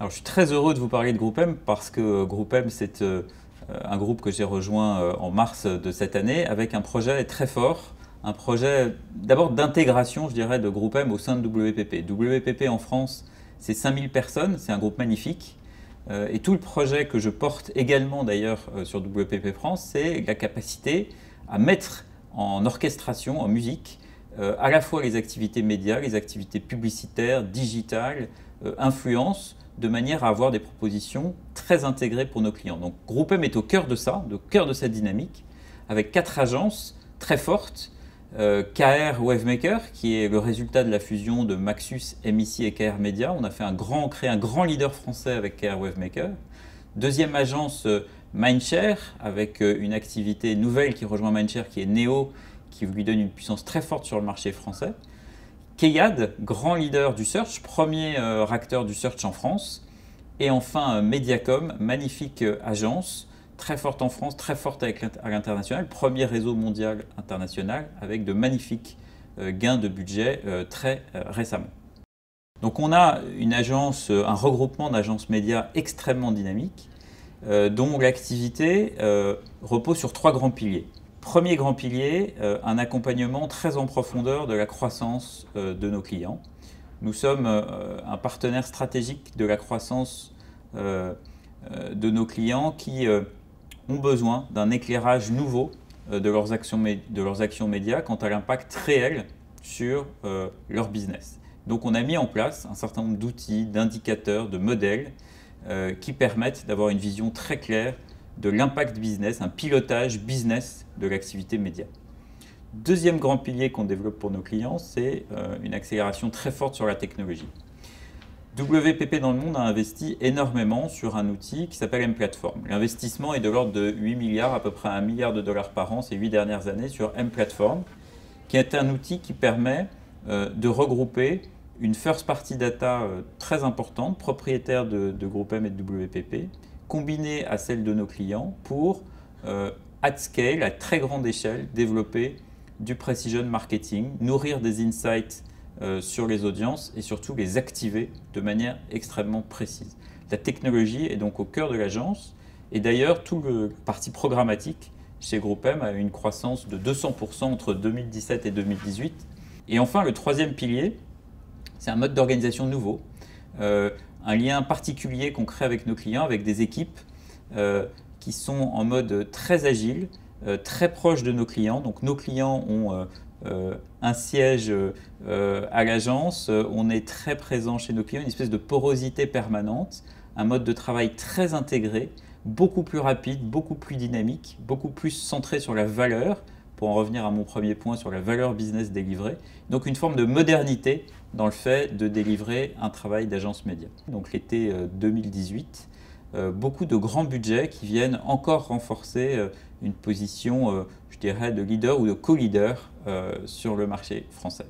Alors, je suis très heureux de vous parler de GroupM parce que GroupM, c'est un groupe que j'ai rejoint en mars de cette année avec un projet très fort, un projet d'abord d'intégration, je dirais, de GroupM au sein de WPP. WPP en France, c'est 5000 personnes, c'est un groupe magnifique. Et tout le projet que je porte également d'ailleurs sur WPP France, c'est la capacité à mettre en orchestration, en musique, à la fois les activités médias, les activités publicitaires, digitales, influence, de manière à avoir des propositions très intégrées pour nos clients. Donc GroupM est au cœur de ça, au cœur de cette dynamique, avec 4 agences très fortes. KR Wavemaker, qui est le résultat de la fusion de Maxus, MIC et KR Media. On a créé un grand leader français avec KR Wavemaker. Deuxième agence, Mindshare, avec une activité nouvelle qui rejoint Mindshare, qui est Neo, qui lui donne une puissance très forte sur le marché français. Keyad, grand leader du search, premier acteur du search en France. Et enfin Mediacom, magnifique agence, très forte en France, très forte à l'international, premier réseau mondial international avec de magnifiques gains de budget très récemment. Donc on a une agence, un regroupement d'agences médias extrêmement dynamique, dont l'activité repose sur 3 grands piliers. Premier grand pilier, un accompagnement très en profondeur de la croissance de nos clients. Nous sommes un partenaire stratégique de la croissance de nos clients qui ont besoin d'un éclairage nouveau de leurs actions médias quant à l'impact réel sur leur business. Donc on a mis en place un certain nombre d'outils, d'indicateurs, de modèles qui permettent d'avoir une vision très claire de l'impact business, un pilotage business de l'activité média. Deuxième grand pilier qu'on développe pour nos clients, c'est une accélération très forte sur la technologie. WPP dans le monde a investi énormément sur un outil qui s'appelle M-Platform. L'investissement est de l'ordre de 8 milliards, à peu près 1 milliard de dollars par an ces 8 dernières années sur M-Platform, qui est un outil qui permet de regrouper une first party data très importante, propriétaire de GroupM et de WPP, combinée à celle de nos clients pour, at scale, à très grande échelle, développer du precision marketing, nourrir des insights sur les audiences et surtout les activer de manière extrêmement précise. La technologie est donc au cœur de l'agence et d'ailleurs tout le parti programmatique chez GroupM a eu une croissance de 200% entre 2017 et 2018. Et enfin, le troisième pilier, c'est un mode d'organisation nouveau, un lien particulier qu'on crée avec nos clients, avec des équipes qui sont en mode très agile, très proche de nos clients. Donc nos clients ont un siège à l'agence, on est très présent chez nos clients, une espèce de porosité permanente, un mode de travail très intégré, beaucoup plus rapide, beaucoup plus dynamique, beaucoup plus centré sur la valeur, pour en revenir à mon premier point sur la valeur business délivrée. Donc une forme de modernité dans le fait de délivrer un travail d'agence média. Donc l'été 2018, beaucoup de grands budgets qui viennent encore renforcer une position, je dirais, de leader ou de co-leader sur le marché français.